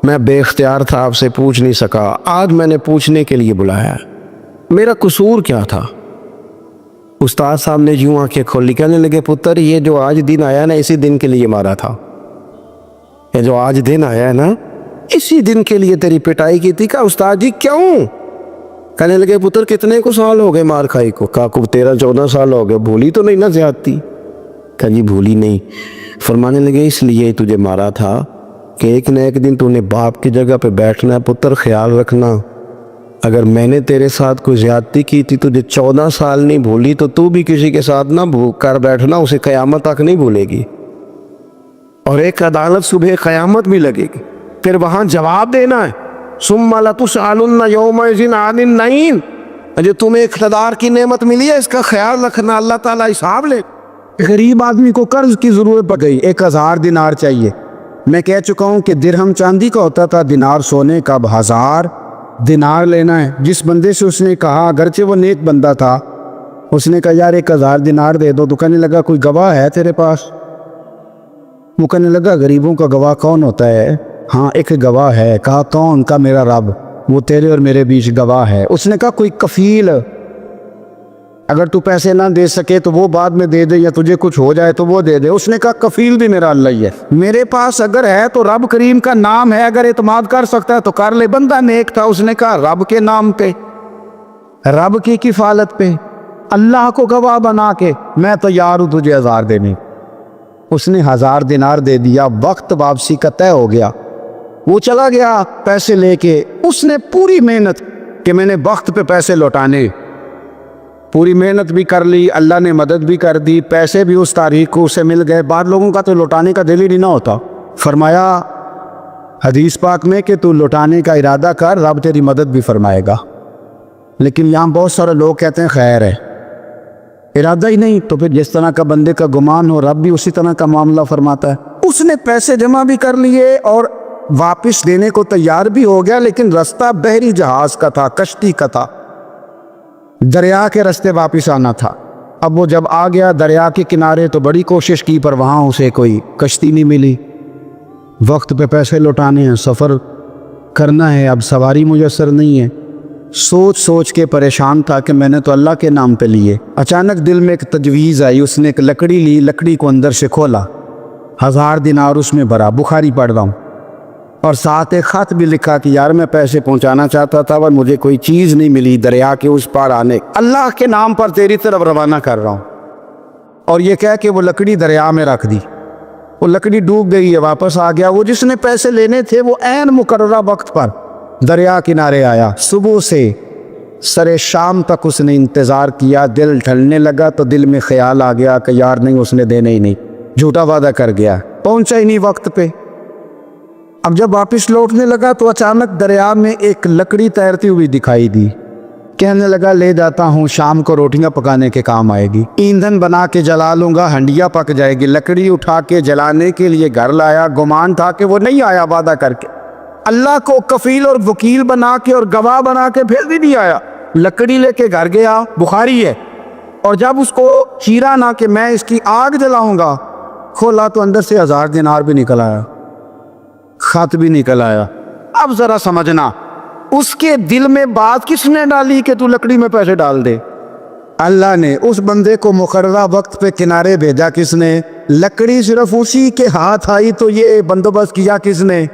میں بے اختیار تھا، آپ سے پوچھ نہیں سکا، آج میں نے پوچھنے کے لیے بلایا، میرا قصور کیا تھا؟ استاد صاحب نے یوں آنکھیں کھولی، کہنے لگے، پتر یہ جو آج دن آیا نا، اسی دن کے لیے مارا تھا، یہ جو آج دن آیا ہے نا، اسی دن کے لیے تیری پٹائی کی تھی۔ کہا استاد جی کیوں؟ کہنے لگے، پتر کتنے کو سال ہو گئے مار کھائی کو؟ کہا 13-14 سال ہو گئے، بھولی تو نہیں نا زیادتی؟ کہا جی بھولی نہیں۔ فرمانے لگے، اس لیے تجھے مارا تھا کہ ایک نہ ایک دن تو نے باپ کی جگہ پہ بیٹھنا ہے، پتر خیال رکھنا، اگر میں نے تیرے ساتھ کوئی زیادتی کی تھی، تجھے 14 سال نہیں بھولی، تو بھی کسی کے ساتھ نہ کر بیٹھنا، اسے قیامت تک نہیں بھولے گی، اور ایک عدالت صبح قیامت بھی لگے گی، پھر وہاں جواب دینا ہے۔ ثم لتسألن یومئذ عن النعیم، جو تمہیں اقتدار کی نعمت ملی ہے اس کا خیال رکھنا، اللہ تعالیٰ حساب لے۔ غریب آدمی کو قرض کی ضرورت پڑ گئی، 1000 دینار چاہیے۔ میں کہہ چکا ہوں کہ درہم چاندی کا ہوتا تھا، دینار سونے کا۔ اب 1000 دینار لینا ہے۔ جس بندے سے اس نے کہا، اگرچہ وہ نیک بندہ تھا، اس نے کہا یار 1000 دینار دے دو، تو کہنے لگا کوئی گواہ ہے تیرے پاس؟ وہ کہنے لگا غریبوں کا گواہ کون ہوتا ہے؟ ہاں ایک گواہ ہے۔ کہا کون؟ کا میرا رب، وہ تیرے اور میرے بیچ گواہ ہے۔ اس نے کہا کوئی کفیل، اگر تو پیسے نہ دے سکے تو وہ بعد میں دے دے، یا تجھے کچھ ہو جائے تو وہ دے دے۔ اس نے کہا کفیل بھی میرا اللہ ہی ہے، میرے پاس اگر ہے تو رب کریم کا نام ہے، اگر اعتماد کر سکتا ہے تو کر لے۔ بندہ نیک تھا، اس نے کہا رب کے نام پہ، رب کی کفالت پہ، اللہ کو گواہ بنا کے میں تیار ہوں تجھے 1000 دینے۔ اس نے 1000 دینار دے دیا۔ وقت واپسی کا طے ہو گیا، وہ چلا گیا پیسے لے کے۔ اس نے پوری محنت کہ میں نے وقت پہ پیسے لوٹانے، پوری محنت بھی کر لی، اللہ نے مدد بھی کر دی، پیسے بھی اس تاریخ کو اسے مل گئے۔ بعض لوگوں کا تو لوٹانے کا دل ہی نہیں ہوتا۔ فرمایا حدیث پاک میں کہ تو لوٹانے کا ارادہ کر، رب تیری مدد بھی فرمائے گا۔ لیکن یہاں بہت سارے لوگ کہتے ہیں خیر ہے، ارادہ ہی نہیں، تو پھر جس طرح کا بندے کا گمان ہو رب بھی اسی طرح کا معاملہ فرماتا ہے۔ اس نے پیسے جمع بھی کر لیے اور واپس دینے کو تیار بھی ہو گیا، لیکن رستہ بحری جہاز کا تھا، کشتی کا تھا، دریا کے رستے واپس آنا تھا۔ اب وہ جب آ گیا دریا کے کنارے تو بڑی کوشش کی، پر وہاں اسے کوئی کشتی نہیں ملی۔ وقت پہ پیسے لوٹانے ہیں، سفر کرنا ہے، اب سواری میسر نہیں ہے۔ سوچ سوچ کے پریشان تھا کہ میں نے تو اللہ کے نام پہ لیے۔ اچانک دل میں ایک تجویز آئی، اس نے ایک لکڑی لی، لکڑی کو اندر سے کھولا، 1000 دینار اس میں بھرا، بخاری پڑھ رہا ہوں، اور ساتھ ایک خط بھی لکھا کہ یار میں پیسے پہنچانا چاہتا تھا اور مجھے کوئی چیز نہیں ملی دریا کے اس پار آنے، اللہ کے نام پر تیری طرف روانہ کر رہا ہوں۔ اور یہ کہہ کے وہ لکڑی دریا میں رکھ دی، وہ لکڑی ڈوب گئی ہے، واپس آ گیا۔ وہ جس نے پیسے لینے تھے وہ عین مقررہ وقت پر دریا کنارے آیا۔ صبح سے سر شام تک اس نے انتظار کیا، دل ڈھلنے لگا تو دل میں خیال آ گیا کہ یار نہیں، اس نے دینے ہی نہیں، جھوٹا وعدہ کر گیا، پہنچا ہی نہیں وقت پہ۔ اب جب واپس لوٹنے لگا تو اچانک دریا میں ایک لکڑی تیرتی ہوئی دکھائی دی۔ کہنے لگا لے جاتا ہوں، شام کو روٹیاں پکانے کے کام آئے گی، ایندھن بنا کے جلا لوں گا، ہنڈیا پک جائے گی۔ لکڑی اٹھا کے جلانے کے لیے گھر لایا، گمان تھا کہ وہ نہیں آیا وعدہ کر کے، اللہ کو کفیل اور وکیل بنا کے اور گواہ بنا کے پھر بھی نہیں آیا۔ لکڑی لے کے گھر گیا، بخاری ہے، اور جب اس کو چیرا نہ کہ میں اس کی آگ جلاؤں گا، کھولا تو اندر سے 1000 دینار بھی نکل آیا، خط بھی نکل آیا۔ اب ذرا سمجھنا، اس کے دل میں بات کس نے ڈالی کہ تو لکڑی میں پیسے ڈال دے؟ اللہ نے۔ اس بندے کو مقررہ وقت پہ کنارے بھیجا کس نے؟ لکڑی صرف اسی کے ہاتھ آئی تو یہ بندوبست کیا کس نے؟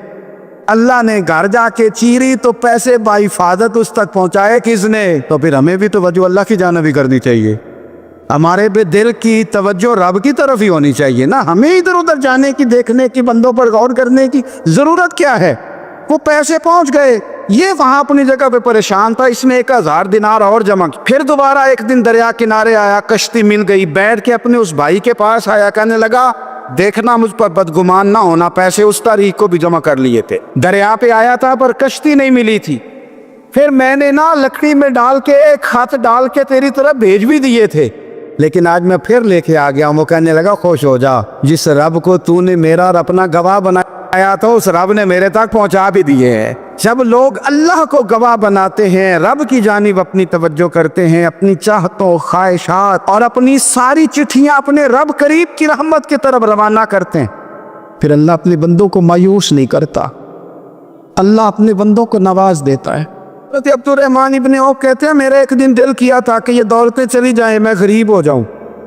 اللہ نے۔ گھر جا کے چیری تو پیسے بحفاظت اس تک پہنچائے کس نے؟ تو پھر ہمیں بھی توجہ اللہ کی جانب ہی کرنی چاہیے، ہمارے بھی دل کی توجہ رب کی طرف ہی ہونی چاہیے نا، ہمیں ادھر ادھر جانے کی، دیکھنے کی، بندوں پر غور کرنے کی ضرورت کیا ہے؟ وہ پیسے پہنچ گئے، یہ وہاں اپنی جگہ پہ پریشان تھا، اس نے 1000 دینار اور جمع کی۔ پھر دوبارہ ایک دن دریا کنارے آیا، کشتی مل گئی، بیٹھ کے اپنے اس بھائی کے پاس آیا، کہنے لگا دیکھنا مجھ پر بدگمان نہ ہونا، پیسے اس تاریخ کو بھی جمع کر لیے تھے، دریا پہ آیا تھا پر کشتی نہیں ملی تھی، پھر میں نے نا لکڑی میں ڈال کے ایک خط ڈال کے تیری طرف بھیج بھی دیے تھے، لیکن آج میں پھر لے کے آ گیا ہوں۔ وہ کہنے لگا خوش ہو جا، جس رب کو تو نے میرا اور اپنا گواہ بنایا تھا اس رب نے میرے تک پہنچا بھی دیے ہیں۔ جب لوگ اللہ کو گواہ بناتے ہیں، رب کی جانب اپنی توجہ کرتے ہیں، اپنی چاہتوں، خواہشات اور اپنی ساری چٹھیاں اپنے رب قریب کی رحمت کی طرف روانہ کرتے ہیں، پھر اللہ اپنے بندوں کو مایوس نہیں کرتا، اللہ اپنے بندوں کو نواز دیتا ہے۔ حضرت عبد الرحمن ابن عوف کہتے ہیں میرا ایک دن دل کیا تھا کہ یہ دولتیں چلی جائیں، میں غریب ہو جاؤں،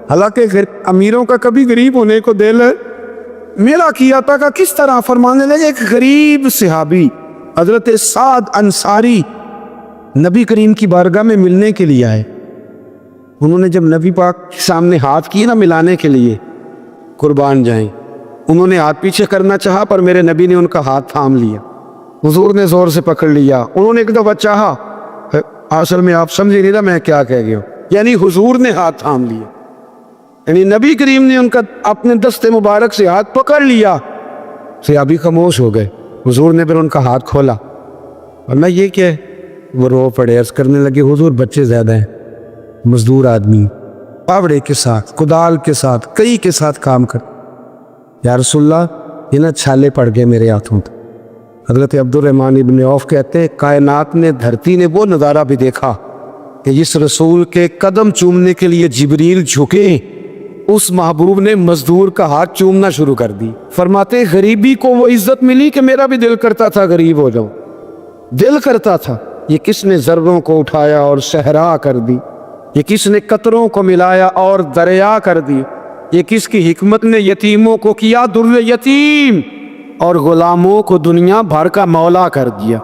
حالانکہ امیروں کا کبھی غریب ہونے کو دل ہے، میرا کیا تھا کہ کس طرح؟ فرمانے لگے ایک غریب صحابی حضرت سعد انصاری نبی کریم کی بارگاہ میں ملنے کے لیے آئے، انہوں نے جب نبی پاک کے سامنے ہاتھ کیے نا ملانے کے لیے، قربان جائیں، انہوں نے ہاتھ پیچھے کرنا چاہا پر میرے نبی نے ان کا ہاتھ تھام لیا، حضور نے زور سے پکڑ لیا، انہوں نے ایک دفعہ چاہا، اصل میں آپ سمجھ نہیں رہا میں کیا کہہ گیا ہوں، یعنی حضور نے ہاتھ تھام لیا، یعنی نبی کریم نے ان کا اپنے دست مبارک سے ہاتھ پکڑ لیا، صحابی خاموش ہو گئے، حضور نے پھر ان کا ہاتھ کھولا، ورنہ یہ کیا ہے؟ وہ رو پڑے، عرض کرنے لگے حضور بچے زیادہ ہیں، مزدور آدمی پاوڑے کے ساتھ، کدال کے ساتھ، کئی کے ساتھ کام کر، یا رسول اللہ یہ نا چھالے پڑ گئے میرے ہاتھوں تک۔ حضرت عبد الرحمن ابن عوف کہتے ہیں کائنات نے، دھرتی نے وہ نظارہ بھی دیکھا کہ جس رسول کے قدم چومنے کے لیے جبریل جھکے، اس محبوب نے مزدور کا ہاتھ چومنا شروع کر دی۔ فرماتے غریبی کو وہ عزت ملی کہ میرا بھی دل کرتا تھا غریب ہو جاؤں، دل کرتا تھا۔ یہ کس نے ذروں کو اٹھایا اور صحرا کر دی، یہ کس نے قطروں کو ملایا اور دریا کر دی، یہ کس کی حکمت نے یتیموں کو کیا در یتیم اور غلاموں کو دنیا بھر کا مولا کر دیا۔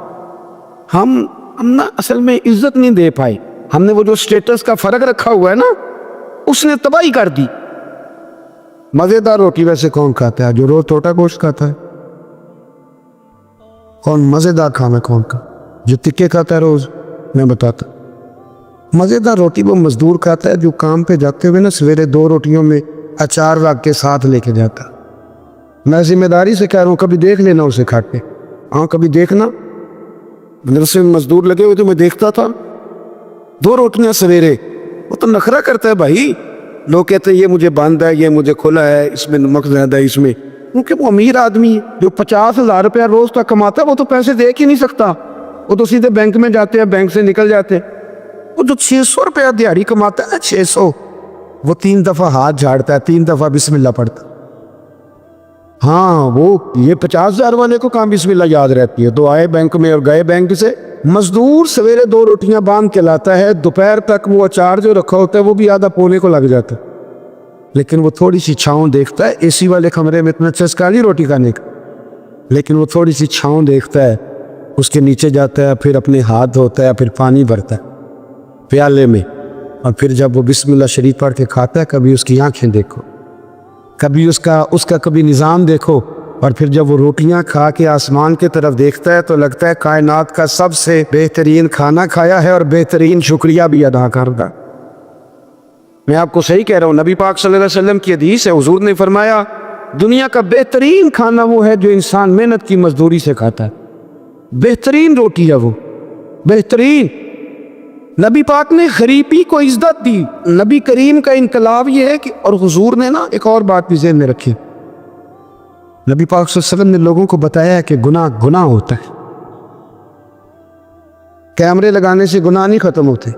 ہم نا اصل میں عزت نہیں دے پائے، ہم نے وہ جو سٹیٹس کا فرق رکھا ہوا ہے نا، اس نے تباہی کر دی۔ مزیدار روٹی ویسے کون کھاتا ہے؟ جو روز ٹوٹا گوشت کھاتا ہے؟ کون مزیدار کھانا کون کا؟ جو تکے کھاتا ہے روز؟ میں بتاتا، مزیدار روٹی وہ مزدور کھاتا ہے جو کام پہ جاتے ہوئے نا سویرے 2 روٹیوں میں اچار رکھ کے ساتھ لے کے جاتا۔ میں ذمہ داری سے کہہ رہا ہوں، کبھی دیکھ لینا اسے کھا کے، ہاں کبھی دیکھنا، مدرسے میں مزدور لگے ہوئے تو میں دیکھتا تھا 2 روٹیاں سویرے، وہ تو نخرہ کرتا ہے بھائی۔ لوگ کہتے ہیں یہ مجھے بند ہے، یہ مجھے کھلا ہے، اس میں نمک زیادہ ہے، اس میں، کیونکہ وہ امیر آدمی ہے جو 50,000 روپیہ روز تک کماتا ہے، وہ تو پیسے دے ہی نہیں سکتا، وہ تو سیدھے بینک میں جاتے ہیں، بینک سے نکل جاتے ہیں۔ وہ جو 600 روپیہ دیہڑی کماتا ہے، 600، وہ 3 دفعہ ہاتھ جھاڑتا ہے، 3 دفعہ بسم اللہ پڑھتا۔ ہاں وہ یہ 50,000 والے کو کام بسم اللہ یاد رہتی ہے، تو آئے بینک میں اور گئے بینک سے۔ مزدور سویرے 2 روٹیاں باندھ کے لاتا ہے، دوپہر تک وہ اچار جو رکھا ہوتا ہے وہ بھی آدھا پونے کو لگ جاتا ہے، لیکن وہ تھوڑی سی چھاؤں دیکھتا ہے۔ اے سی والے کمرے میں اتنا چسکا نہیں روٹی کھانے کا، لیکن وہ تھوڑی سی چھاؤں دیکھتا ہے، اس کے نیچے جاتا ہے، پھر اپنے ہاتھ دھوتا ہے، پھر پانی بھرتا ہے پیالے میں، اور پھر جب وہ بسم اللہ شریف پڑھ کے کھاتا ہے، کبھی اس کی آنکھیں دیکھو، کبھی اس کا کبھی نظام دیکھو، اور پھر جب وہ روٹیاں کھا کے آسمان کی طرف دیکھتا ہے تو لگتا ہے کائنات کا سب سے بہترین کھانا کھایا ہے اور بہترین شکریہ بھی ادا کرتا۔ میں آپ کو صحیح کہہ رہا ہوں، نبی پاک صلی اللہ علیہ وسلم کی حدیث ہے، حضور نے فرمایا دنیا کا بہترین کھانا وہ ہے جو انسان محنت کی مزدوری سے کھاتا ہے، بہترین روٹی ہے وہ، بہترین۔ نبی پاک نے غریبی کو عزت دی۔ نبی کریم کا انقلاب یہ ہے کہ، اور حضور نے نا ایک اور بات بھی ذہن میں رکھی، نبی پاک صلی اللہ علیہ وسلم نے لوگوں کو بتایا ہے کہ گناہ ہوتا ہے، کیمرے لگانے سے گناہ نہیں ختم ہوتے،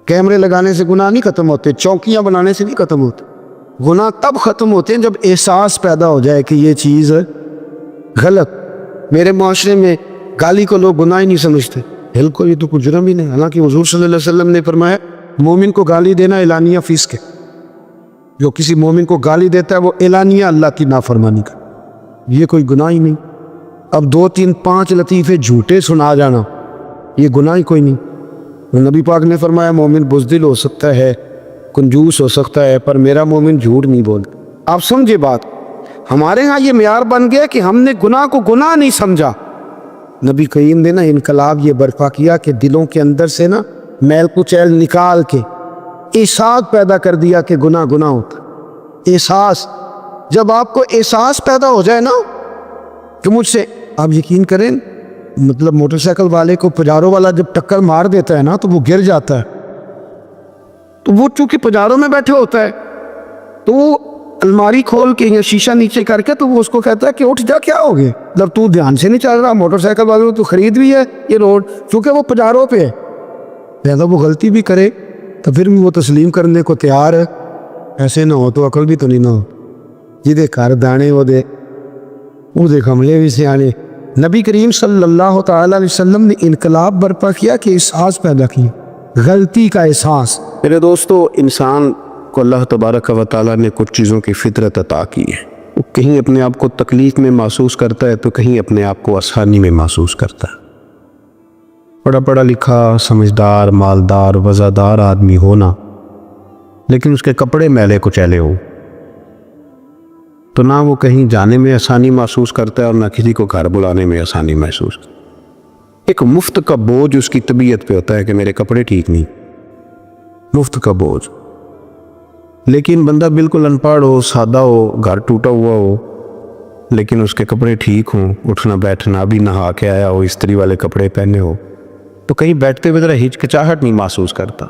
کیمرے لگانے سے گناہ نہیں ختم ہوتے، چوکیاں بنانے سے نہیں ختم ہوتے، گناہ تب ختم ہوتے ہیں جب احساس پیدا ہو جائے کہ یہ چیز غلط۔ میرے معاشرے میں گالی کو لوگ گناہ ہی نہیں سمجھتے، دل کو یہ تو کچھ جرم ہی نہیں، حالانکہ حضور صلی اللہ علیہ وسلم نے فرمایا مومن کو گالی دینا اعلانیہ فسق ہے، جو کسی مومن کو گالی دیتا ہے وہ اعلانیہ اللہ کی نافرمانی کا، یہ کوئی گناہ ہی نہیں۔ اب 2 3 5 لطیفے جھوٹے سنا جانا یہ گناہ ہی کوئی نہیں۔ نبی پاک نے فرمایا مومن بزدل ہو سکتا ہے، کنجوس ہو سکتا ہے، پر میرا مومن جھوٹ نہیں بولتا۔ آپ سمجھے بات، ہمارے ہاں یہ معیار بن گیا کہ ہم نے گناہ کو گناہ نہیں سمجھا۔ نبی کریم نے نا انقلاب یہ برپا کیا کہ دلوں کے اندر سے نا میل کچیل نکال کے احساس پیدا کر دیا کہ گناہ ہوتا۔ احساس، جب آپ کو احساس پیدا ہو جائے نا کہ مجھ سے، آپ یقین کریں، مطلب موٹر سائیکل والے کو پجارو والا جب ٹکر مار دیتا ہے نا تو وہ گر جاتا ہے، تو وہ چونکہ پجاروں میں بیٹھے ہوتا ہے تو وہ الماری کھول کے یا شیشہ نیچے کر کے تو وہ اس کو کہتا ہے کہ اٹھ جا، کیا ہو گیا، جب تو دھیان سے نہیں چل رہا، موٹر سائیکل والوں تو خرید بھی ہے یہ روڈ، چونکہ وہ پجاروں پہ ہے، لہذا وہ غلطی بھی کرے تو پھر بھی وہ تسلیم کرنے کو تیار ہے۔ ایسے نہ ہو تو عقل بھی تو نہیں نہ ہو، جدے کار دانے وہ دے کملے بھی سیانے۔ نبی کریم صلی اللہ تعالی علیہ وسلم نے انقلاب برپا کیا کہ احساس پیدا کیا، غلطی کا احساس۔ میرے دوستو، انسان کو اللہ تبارک و تعالیٰ نے کچھ چیزوں کی فطرت عطا کی ہے، وہ کہیں اپنے آپ کو تکلیف میں محسوس کرتا ہے تو کہیں اپنے آپ کو آسانی میں محسوس کرتا ہے۔ پڑھا لکھا، سمجھدار، مالدار، وزادار آدمی ہونا، لیکن اس کے کپڑے میلے کچیلے ہو تو نہ وہ کہیں جانے میں آسانی محسوس کرتا ہے اور نہ کسی کو گھر بلانے میں آسانی محسوس کرتا ہے۔ ایک مفت کا بوجھ اس کی طبیعت پہ ہوتا ہے کہ میرے کپڑے ٹھیک نہیں، مفت کا بوجھ۔ لیکن بندہ بالکل ان پڑھ ہو، سادہ ہو، گھر ٹوٹا ہوا ہو، لیکن اس کے کپڑے ٹھیک ہوں، اٹھنا بیٹھنا، ابھی نہا کے آیا ہو، استری والے کپڑے پہنے ہو، تو کہیں بیٹھتے ہوئے ذرا ہچکچاہٹ نہیں محسوس کرتا۔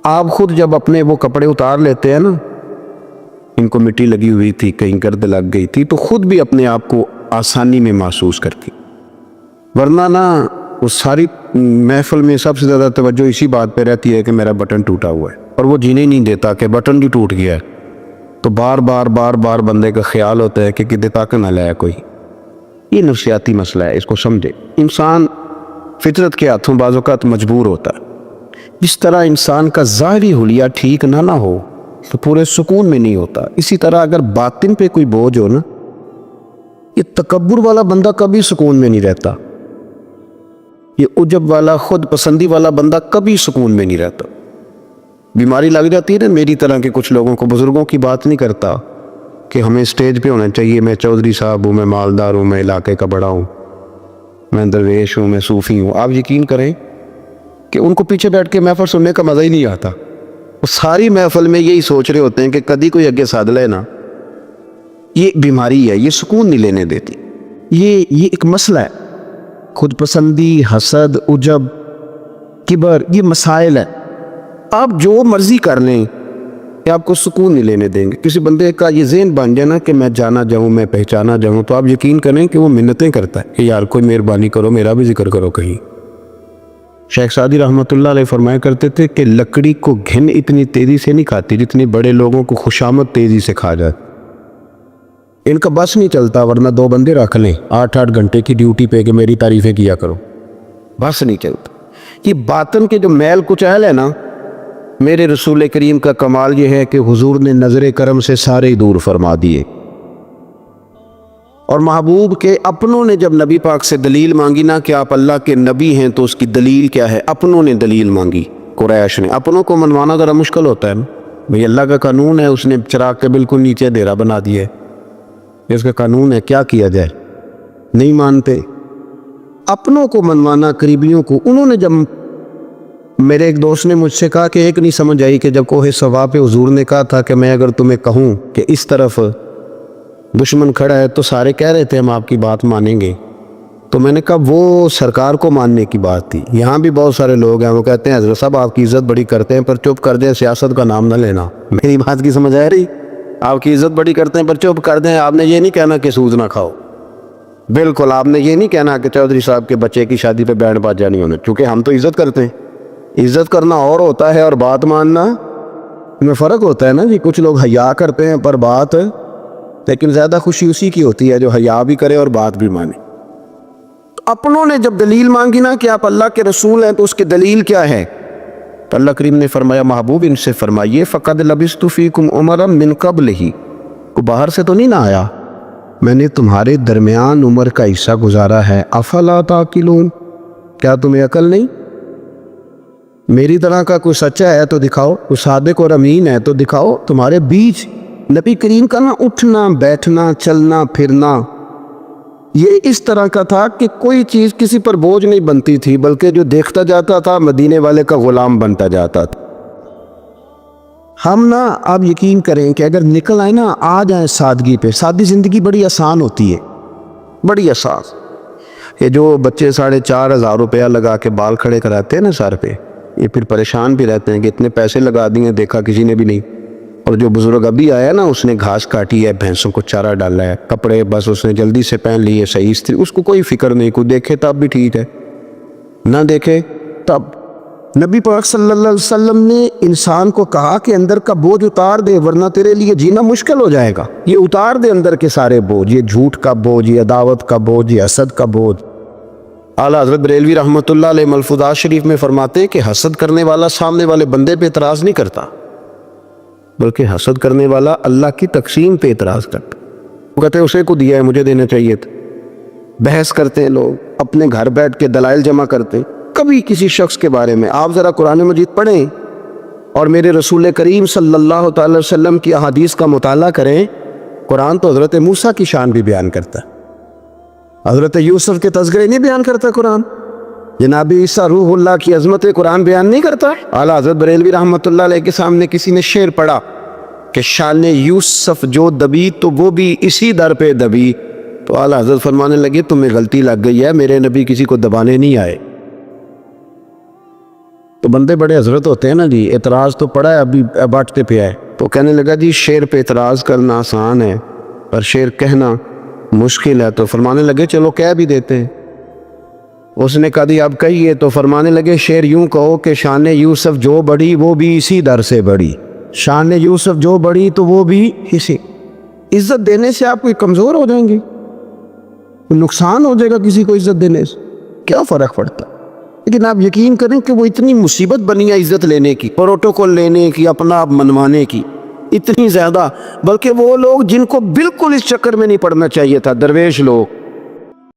آپ خود جب اپنے وہ کپڑے اتار لیتے ہیں نا، ان کو مٹی لگی ہوئی تھی، کہیں گرد لگ گئی تھی، تو خود بھی اپنے آپ کو آسانی میں محسوس کرتی، ورنہ نا اس ساری محفل میں سب سے زیادہ توجہ اسی بات پہ رہتی ہے کہ میرا بٹن ٹوٹا ہوا ہے، اور وہ جینے نہیں دیتا کہ بٹن بھی ٹوٹ گیا ہے، تو بار بار بندے کا خیال ہوتا ہے کہ کدے تک نہ لایا کوئی۔ یہ نفسیاتی مسئلہ ہے، اس کو سمجھے۔ انسان فطرت کے ہاتھوں بعض اوقات مجبور ہوتا ہے۔ جس طرح انسان کا ظاہری حلیہ ٹھیک نہ ہو تو پورے سکون میں نہیں ہوتا، اسی طرح اگر باطن پہ کوئی بوجھ ہو نا، یہ تکبر والا بندہ کبھی سکون میں نہیں رہتا، یہ عجب والا خود پسندی والا بندہ کبھی سکون میں نہیں رہتا۔ بیماری لگ جاتی ہے نا، میری طرح کے کچھ لوگوں کو، بزرگوں کی بات نہیں کرتا کہ ہمیں اسٹیج پہ ہونا چاہیے، میں چودھری صاحب ہوں، میں مالدار ہوں، میں علاقے کا بڑا ہوں، میں درویش ہوں، میں صوفی ہوں۔ آپ یقین کریں کہ ان کو پیچھے بیٹھ کے محفل سننے کا مزہ ہی نہیں آتا، وہ ساری محفل میں یہی سوچ رہے ہوتے ہیں کہ کدی کوئی اگے ساتھ لے نا۔ یہ بیماری ہے، یہ سکون نہیں لینے دیتی، یہ ایک مسئلہ ہے۔ خود پسندی، حسد، عجب، کبر، یہ مسائل ہے۔ آپ جو مرضی کر لیں کہ آپ کو سکون نہیں لینے دیں گے۔ کسی بندے کا یہ ذہن بن جائے نا کہ میں جانا جاؤں، میں پہچانا جاؤں، تو آپ یقین کریں کہ وہ منتیں کرتا ہے کہ یار کوئی مہربانی کرو، میرا بھی ذکر کرو کہیں۔ شیخ سعدی رحمۃ اللہ علیہ فرمایا کرتے تھے کہ لکڑی کو گھن اتنی تیزی سے نہیں کھاتی جتنی بڑے لوگوں کو خوشامد تیزی سے کھا جائے۔ ان کا بس نہیں چلتا، ورنہ 2 بندے رکھ لیں 8 گھنٹے کی ڈیوٹی پہ کہ میری تعریفیں کیا کرو، بس نہیں چلتا۔ یہ باطن کے جو میل کچیل ہے نا، میرے رسول کریم کا کمال یہ ہے کہ حضور نے نظر کرم سے سارے ہی دور فرما دیے، اور محبوب کے اپنوں نے جب نبی پاک سے دلیل مانگی نا کہ آپ اللہ کے نبی ہیں، تو اس کی دلیل کیا ہے؟ اپنوں نے دلیل مانگی، قریش نے۔ اپنوں کو منوانا ذرا مشکل ہوتا ہے نا بھئی، اللہ کا قانون ہے، اس نے چراغ کے بالکل نیچے اندھیرا بنا دیا ہے، اس کا قانون ہے، کیا کیا جائے؟ نہیں مانتے۔ اپنوں کو منوانا، قریبیوں کو، انہوں نے جب، میرے ایک دوست نے مجھ سے کہا کہ ایک نہیں سمجھ آئی کہ جب کوہ صفا پہ حضور نے کہا تھا کہ میں اگر تمہیں کہوں کہ اس طرف دشمن کھڑا ہے تو سارے کہہ رہے تھے ہم آپ کی بات مانیں گے، تو میں نے کہا وہ سرکار کو ماننے کی بات تھی، یہاں بھی بہت سارے لوگ ہیں وہ کہتے ہیں حضرت صاحب آپ کی عزت بڑی کرتے ہیں پر چپ کر دیں، سیاست کا نام نہ لینا۔ میری بات کی سمجھ آ رہی؟ آپ کی عزت بڑی کرتے ہیں پر چپ کر دیں، آپ نے یہ نہیں کہنا کہ سود نہ کھاؤ، بالکل آپ نے یہ نہیں کہنا کہ چودھری صاحب کے بچے کی شادی پہ بینڈ باجا نہیں ہونا، چونکہ ہم تو عزت کرتے ہیں۔ عزت کرنا اور ہوتا ہے اور بات ماننا میں فرق ہوتا ہے نا جی۔ کچھ لوگ حیا کرتے ہیں پر بات، لیکن زیادہ خوشی اسی کی ہوتی ہے جو حیا بھی کرے اور بات بھی مانے۔ اپنوں نے جب دلیل مانگی نا کہ آپ اللہ کے رسول ہیں، تو اس کی دلیل کیا ہے؟ تو اللہ کریم نے فرمایا محبوب ان سے فرمائیے فقد لبثت فیکم عمرا من قبلہ، کو باہر سے تو نہیں نہ آیا، میں نے تمہارے درمیان عمر کا حصہ گزارا ہے، افلا تعقلون، کیا تمہیں عقل نہیں؟ میری طرح کا کوئی سچا ہے تو دکھاؤ، کوئی صادق اور امین ہے تو دکھاؤ۔ تمہارے بیچ نبی کریم کا نا اٹھنا بیٹھنا چلنا پھرنا یہ اس طرح کا تھا کہ کوئی چیز کسی پر بوجھ نہیں بنتی تھی، بلکہ جو دیکھتا جاتا تھا مدینے والے کا غلام بنتا جاتا تھا۔ ہم نا آپ یقین کریں کہ اگر نکل آئے نا، آ جائیں سادگی پہ، سادی زندگی بڑی آسان ہوتی ہے، بڑی آسان۔ یہ جو بچے 4,500 روپیہ لگا کے بال کھڑے کراتے ہیں نا سر پہ، یہ پھر پریشان بھی رہتے ہیں کہ اتنے پیسے لگا دیے، دیکھا کسی نے بھی نہیں۔ اور جو بزرگ ابھی آیا نا، اس نے گھاس کاٹی ہے، بھینسوں کو چارہ ڈالا ہے، کپڑے بس اس نے جلدی سے پہن لیے، صحیح استری، اس کو کوئی فکر نہیں، کوئی دیکھے تب بھی ٹھیک ہے، نہ دیکھے تب۔ نبی پاک صلی اللہ علیہ وسلم نے انسان کو کہا کہ اندر کا بوجھ اتار دے ورنہ تیرے لیے جینا مشکل ہو جائے گا۔ یہ اتار دے اندر کے سارے بوجھ، یہ جھوٹ کا بوجھ، یہ عداوت کا بوجھ، یہ حسد کا بوجھ۔ اعلیٰ حضرت بریلوی رحمۃ اللہ علیہ ملفوظات شریف میں فرماتے ہیں کہ حسد کرنے والا سامنے والے بندے پہ اعتراض نہیں کرتا، بلکہ حسد کرنے والا اللہ کی تقسیم پہ اعتراض کرتا۔ وہ کہتے ہیں اسے کو دیا ہے مجھے دینا چاہیے تھا۔ بحث کرتے ہیں لوگ، اپنے گھر بیٹھ کے دلائل جمع کرتے ہیں۔ کبھی کسی شخص کے بارے میں آپ ذرا قرآن مجید پڑھیں اور میرے رسول کریم صلی اللہ تعالی وسلم کی احادیث کا مطالعہ کریں۔ قرآن تو حضرت موسیٰ کی شان بھی بیان کرتا ہے، حضرت یوسف کے تذکرے نہیں بیان کرتا قرآن، جناب عیسیٰ روح اللہ کی عظمت قرآن بیان نہیں کرتا۔ اعلیٰ حضرت بریلوی رحمۃ اللہ علیہ کے سامنے کسی نے شعر پڑھا کہ شان یوسف جو دبی تو وہ بھی اسی در پہ دبی. تو اعلیٰ حضرت فرمانے لگے تمہیں غلطی لگ گئی ہے، میرے نبی کسی کو دبانے نہیں آئے. تو بندے بڑے حضرت ہوتے ہیں نا جی، اعتراض تو پڑا ہے ابھی باٹتے پہ ہے. تو کہنے لگا جی شعر پہ اعتراض کرنا آسان ہے پر شعر کہنا مشکل ہے. تو فرمانے لگے چلو کہہ بھی دیتے ہیں. اس نے کہا دی اب کہیے. تو فرمانے لگے شعر یوں کہو کہ شان یوسف جو بڑی وہ بھی اسی در سے بڑی. شان یوسف جو بڑی تو وہ بھی اسی. عزت دینے سے آپ کوئی کمزور ہو جائیں گے؟ نقصان ہو جائے گا کسی کو عزت دینے سے؟ کیا فرق پڑتا؟ لیکن آپ یقین کریں کہ وہ اتنی مصیبت بنی ہے عزت لینے کی، پروٹوکول لینے کی، اپنا آپ منوانے کی، اتنی زیادہ. بلکہ وہ لوگ جن کو بالکل اس چکر میں نہیں پڑنا چاہیے تھا، درویش لوگ